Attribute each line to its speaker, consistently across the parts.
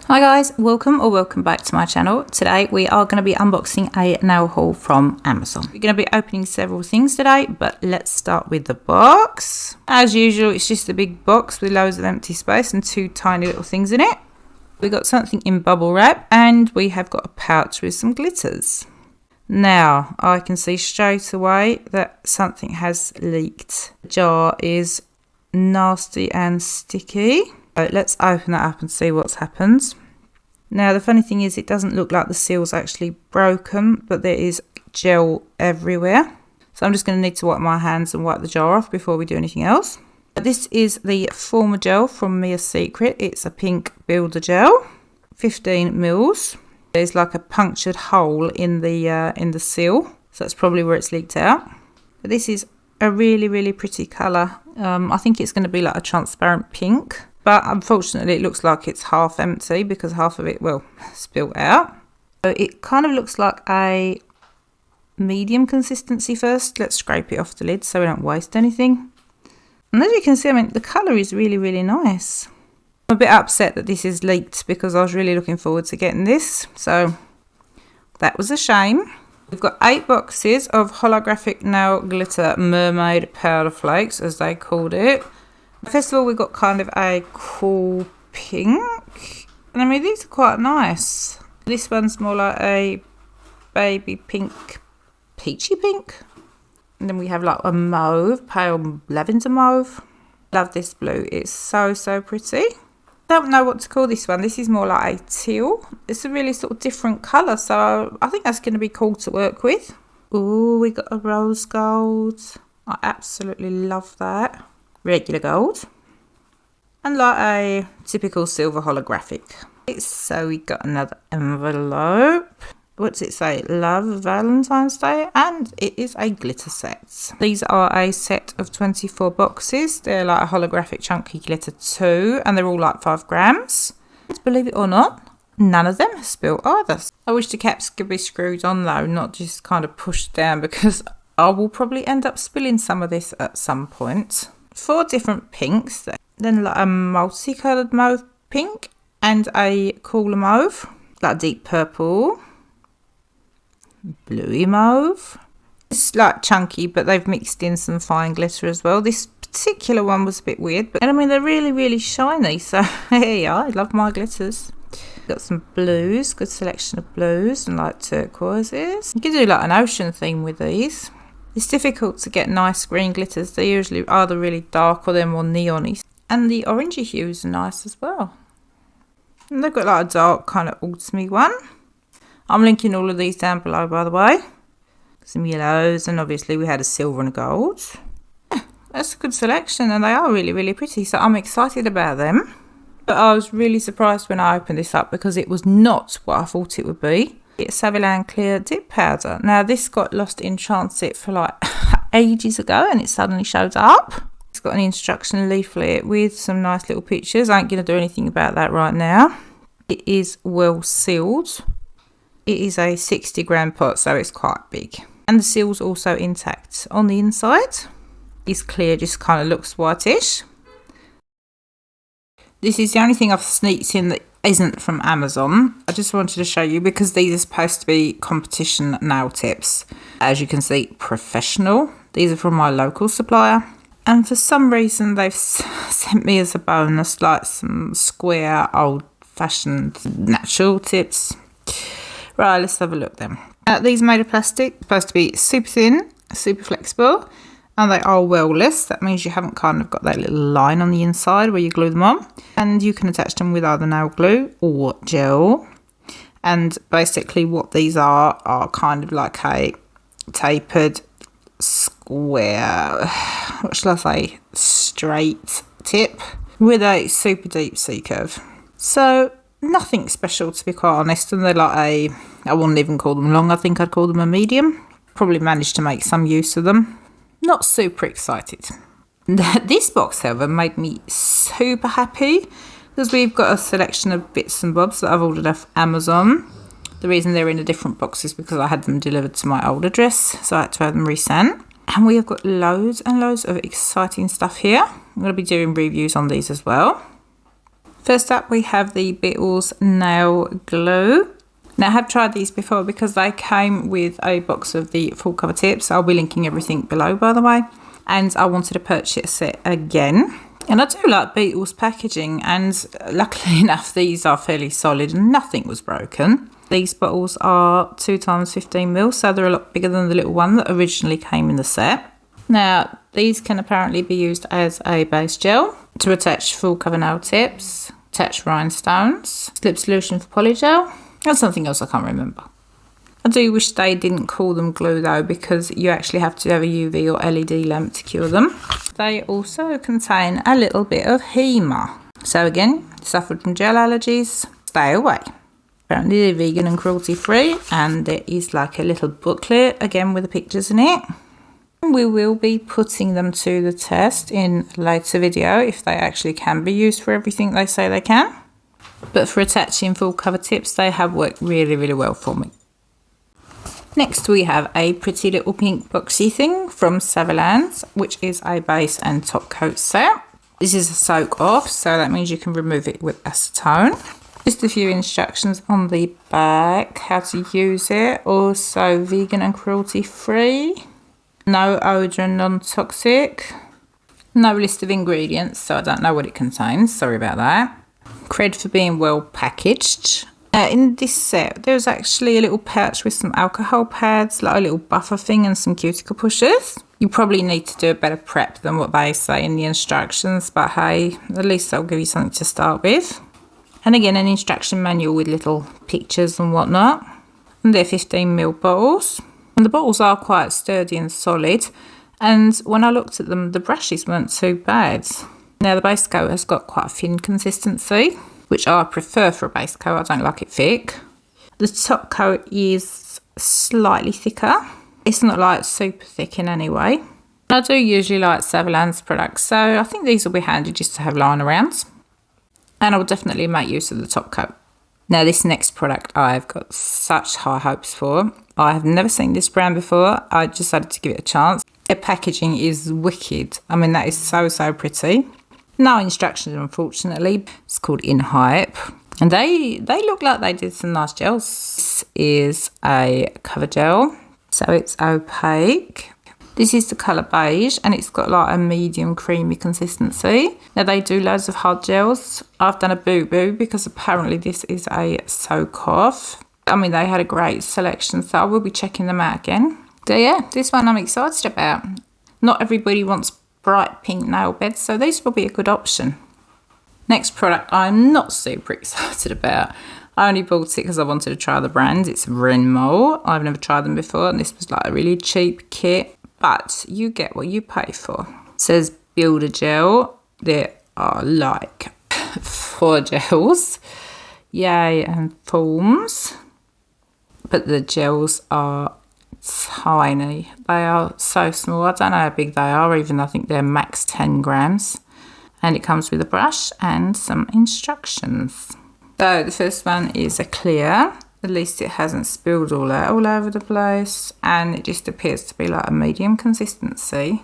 Speaker 1: Hi guys, welcome back to my channel. Today we are going to be unboxing a nail haul from Amazon. We're going to be opening several things today, but let's start with the box. As usual, it's just a big box with loads of empty space and two tiny little things in it. We got something in bubble wrap and we have got a pouch with some glitters. Now I can see straight away that something has leaked. The jar is nasty and sticky. So let's open that up and see what's happened. Now the funny thing is it doesn't look like the seal's actually broken, but there is gel everywhere. So I'm just going to need to wipe my hands and wipe the jar off before we do anything else. This is the Formagel from Mia Secret. It's a pink builder gel, 15 mils. There's like a punctured hole in the seal, so that's probably where it's leaked out. But this is a really pretty colour. I think it's going to be like a transparent pink. But unfortunately it looks like it's half empty because half of it, well, spilt out. So it kind of looks like a medium consistency first. Let's scrape it off the lid so we don't waste anything. And as you can see, I mean, the colour is really nice. I'm a bit upset that this is leaked because I was really looking forward to getting this. So that was a shame. We've got 8 boxes of holographic nail glitter mermaid powder flakes, as they called it. First of all, we've got kind of a cool pink. And I mean, these are quite nice. This one's more like a baby pink, peachy pink. And then we have like a mauve, pale lavender mauve. Love this blue. It's so pretty. Don't know what to call this one. This is more like a teal. It's a really sort of different colour. So I think that's going to be cool to work with. Ooh, we got a rose gold. I absolutely love that. Regular gold, and like a typical silver holographic. So we got another envelope. What's it say? Love Valentine's Day, and it is a glitter set. These are a set of 24 boxes. They're like a holographic chunky glitter too, and they're all like 5 grams. And believe it or not, none of them have spilt either. I wish the caps could be screwed on though, not just kind of pushed down, because I will probably end up spilling some of this at some point. 4 different pinks, then like a multicoloured mauve pink and a cooler mauve, like deep purple, bluey mauve. It's like chunky, but they've mixed in some fine glitter as well. This particular one was a bit weird, but I mean they're really shiny. So yeah, I love my glitters. Got some blues, good selection of blues and like turquoises. You can do like an ocean theme with these. It's difficult to get nice green glitters. They usually either really dark or they're more neon-y. And the orangey hues are nice as well. And they've got like a dark kind of autumny one. I'm linking all of these down below, by the way. Some yellows, and obviously we had a silver and a gold. Yeah, that's a good selection, and they are really pretty. So I'm excited about them. But I was really surprised when I opened this up because it was not what I thought it would be. It's Saviland clear dip powder. Now this got lost in transit for like ages ago and it suddenly showed up. It's got an instruction leaflet with some nice little pictures. I ain't going to do anything about that right now. It is well sealed. It is a 60-gram pot, so it's quite big. And the seal's also intact on the inside. It's clear, just kind of looks whitish. This is the only thing I've sneaked in that isn't from Amazon. I just wanted to show you because these are supposed to be competition nail tips. As you can see, professional. These are from my local supplier. And for some reason they've sent me as a bonus like some square old-fashioned natural tips. Right, let's have a look then. These are made of plastic, supposed to be super thin, super flexible, and they are well-less. That means you haven't kind of got that little line on the inside where you glue them on. And you can attach them with either nail glue or gel. And basically what these are kind of like a tapered square, what shall I say, straight tip with a super deep C-curve. So nothing special, to be quite honest. And they're like I wouldn't even call them long. I think I'd call them a medium. Probably managed to make some use of them. Not super excited. This box, however, made me super happy because we've got a selection of bits and bobs that I've ordered off Amazon. The reason they're in a different box is because I had them delivered to my old address, so I had to have them resent. And we have got loads and loads of exciting stuff here. I'm going to be doing reviews on these as well. First up, we have the Beetles Nail glue. Now, I have tried these before because they came with a box of the full cover tips. I'll be linking everything below, by the way. And I wanted to purchase it again. And I do like Beetles packaging, and luckily enough, these are fairly solid and nothing was broken. These bottles are 2 times 15 ml, so they're a lot bigger than the little one that originally came in the set. Now, these can apparently be used as a base gel to attach full cover nail tips, attach rhinestones, slip solution for polygel, and something else I can't remember. I do wish they didn't call them glue though, because you actually have to have a UV or LED lamp to cure them. They also contain a little bit of HEMA. So again, suffered from gel allergies, stay away. Apparently they're vegan and cruelty free, and there is like a little booklet again with the pictures in it. We will be putting them to the test in a later video if they actually can be used for everything they say they can. But for attaching full cover tips, they have worked really, really well for me. Next we have a pretty little pink boxy thing from Saviland, which is a base and top coat set. This is a soak off, so that means you can remove it with acetone. Just a few instructions on the back, how to use it. Also vegan and cruelty free. No odour and non-toxic. No list of ingredients, so I don't know what it contains. Sorry about that. Cred for being well packaged. In this set, there was actually a little pouch with some alcohol pads, like a little buffer thing and some cuticle pushers. You probably need to do a better prep than what they say in the instructions, but hey, at least they'll give you something to start with. And again, an instruction manual with little pictures and whatnot. And they're 15ml bottles. And the bottles are quite sturdy and solid. And when I looked at them, the brushes weren't too bad. Now, the base coat has got quite a thin consistency, which I prefer for a base coat. I don't like it thick. The top coat is slightly thicker. It's not like super thick in any way. I do usually like Saviland's products, so I think these will be handy just to have lying around. And I will definitely make use of the top coat. Now, this next product I've got such high hopes for. I have never seen this brand before. I decided to give it a chance. Their packaging is wicked. I mean, that is so, so pretty. No instructions, unfortunately. It's called In.Hype. And they look like they did some nice gels. This is a cover gel. So it's opaque. This is the colour beige, and it's got like a medium creamy consistency. Now, they do loads of hard gels. I've done a boo-boo because apparently this is a soak-off. I mean, they had a great selection, so I will be checking them out again. So yeah, this one I'm excited about. Not everybody wants bright pink nail beds, so these will be a good option. Next product I'm not super excited about. I only bought it because I wanted to try the brand. It's Vrenmol. I've never tried them before, and this was like a really cheap kit. But you get what you pay for. It says builder gel. There are like 4 gels. Yay, and forms. But the gels are tiny. They are so small. I don't know how big they are, even though I think they're max 10 grams. And it comes with a brush and some instructions. So the first one is a clear. At least it hasn't spilled all over the place, and it just appears to be like a medium consistency.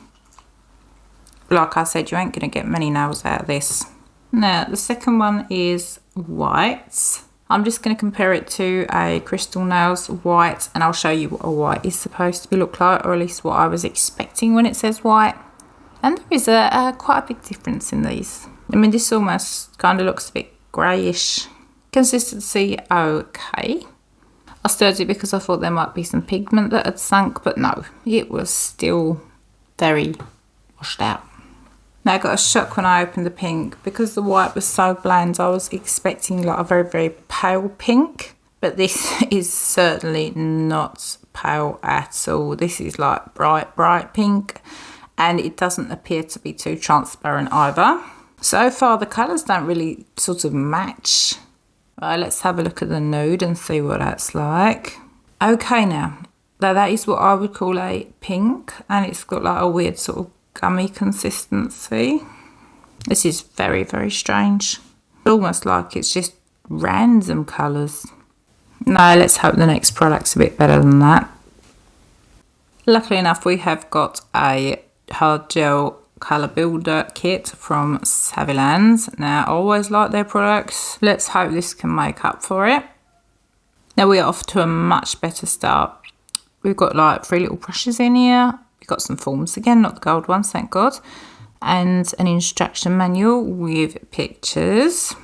Speaker 1: Like I said, you ain't going to get many nails out of this. Now, the second one is white. I'm just going to compare it to a Crystal Nails white, and I'll show you what a white is supposed to look like, or at least what I was expecting when it says white. And there is quite a big difference in these. I mean, this almost kind of looks a bit greyish. Consistency okay. I stirred it because I thought there might be some pigment that had sunk, but no, it was still very washed out. Now, I got a shock when I opened the pink because the white was so bland. I was expecting like a very, very pale pink, but this is certainly not pale at all. This is like bright, bright pink, and it doesn't appear to be too transparent either. So far, the colours don't really sort of match. Right, let's have a look at the nude and see what that's like. Okay, now that is what I would call a pink, and it's got like a weird sort of gummy consistency. This is very, very strange. Almost like it's just random colours. No, let's hope the next product's a bit better than that. Luckily enough, we have got a hard gel colour builder kit from Saviland. Now, I always like their products. Let's hope this can make up for it. Now we're off to a much better start. We've got like 3 little brushes in here. We've got some forms again, not the gold ones, thank God. And an instruction manual with pictures.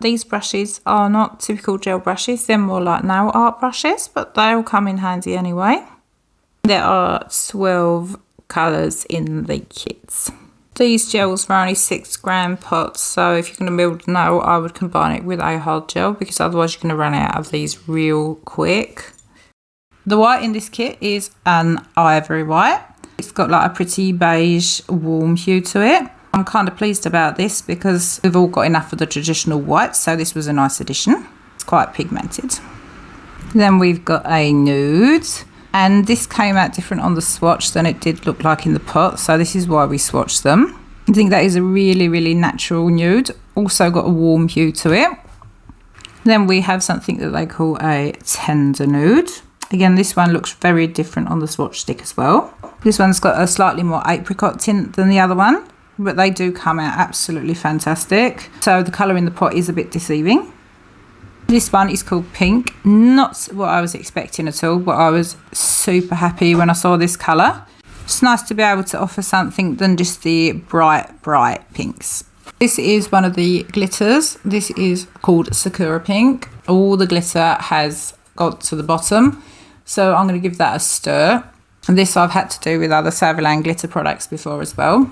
Speaker 1: These brushes are not typical gel brushes. They're more like nail art brushes, but they'll come in handy anyway. There are 12 colours in the kits. These gels are only 6-gram pots, so if you're going to build a nail, I would combine it with a hard gel because otherwise you're going to run out of these real quick. The white in this kit is an ivory white. It's got like a pretty beige warm hue to it. I'm kind of pleased about this because we've all got enough of the traditional white, so this was a nice addition. It's quite pigmented. Then we've got a nude. And this came out different on the swatch than it did look like in the pot, so this is why we swatched them. I think that is a really, really natural nude. Also got a warm hue to it. Then we have something that they call a tender nude. Again, this one looks very different on the swatch stick as well. This one's got a slightly more apricot tint than the other one, but they do come out absolutely fantastic. So the colour in the pot is a bit deceiving. This one is called Pink. Not what I was expecting at all, but I was super happy when I saw this colour. It's nice to be able to offer something than just the bright pinks. This is one of the glitters. This is called Sakura Pink. All the glitter has got to the bottom, so I'm going to give that a stir. And this I've had to do with other Saviland glitter products before as well.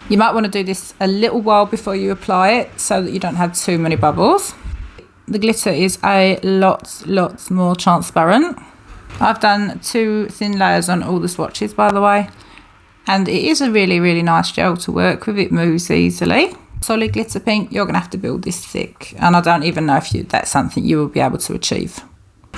Speaker 1: You might want to do this a little while before you apply it so that you don't have too many bubbles. The glitter is a lot more transparent. I've done 2 thin layers on all the swatches, by the way, and it is a really nice gel to work with. It moves easily. Solid glitter pink, you're going to have to build this thick, and I don't even know if that's something you will be able to achieve.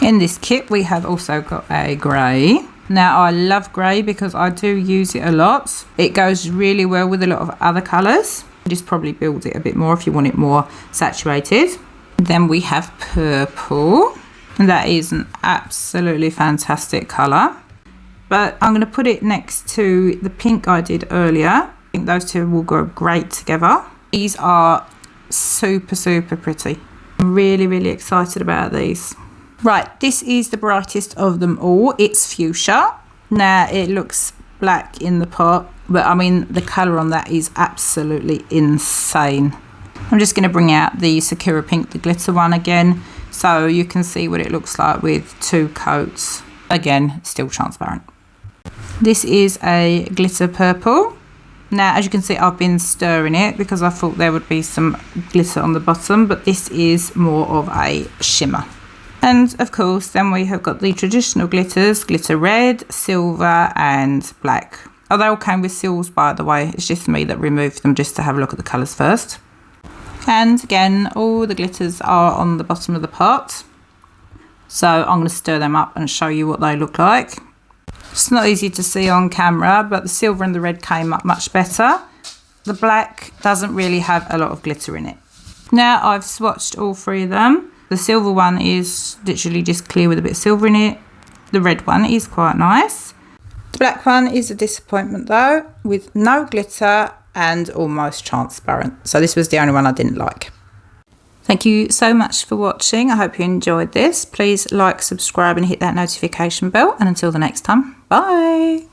Speaker 1: In this kit we have also got a grey. Now I love grey because I do use it a lot. It goes really well with a lot of other colours. Just probably build it a bit more if you want it more saturated. Then we have purple, and that is an absolutely fantastic colour. But I'm going to put it next to the pink I did earlier. I think those two will go great together. These are super pretty. I'm really excited about these. Right, this is the brightest of them all. It's fuchsia. Now it looks black in the pot, but I mean the colour on that is absolutely insane. I'm just going to bring out the Sakura Pink, the glitter one again, so you can see what it looks like with 2 coats. Again, still transparent. This is a glitter purple. Now, as you can see, I've been stirring it because I thought there would be some glitter on the bottom, but this is more of a shimmer. And of course, then we have got the traditional glitters, glitter red, silver and black. Oh, they all came with seals, by the way. It's just me that removed them just to have a look at the colours first. And again, all the glitters are on the bottom of the pot. So I'm going to stir them up and show you what they look like. It's not easy to see on camera, but the silver and the red came up much better. The black doesn't really have a lot of glitter in it. Now I've swatched all 3 of them. The silver one is literally just clear with a bit of silver in it. The red one is quite nice. The black one is a disappointment though, with no glitter and almost transparent. So this was the only one I didn't like. Thank you so much for watching. I hope you enjoyed this. Please like, subscribe and hit that notification bell. And until the next time, bye.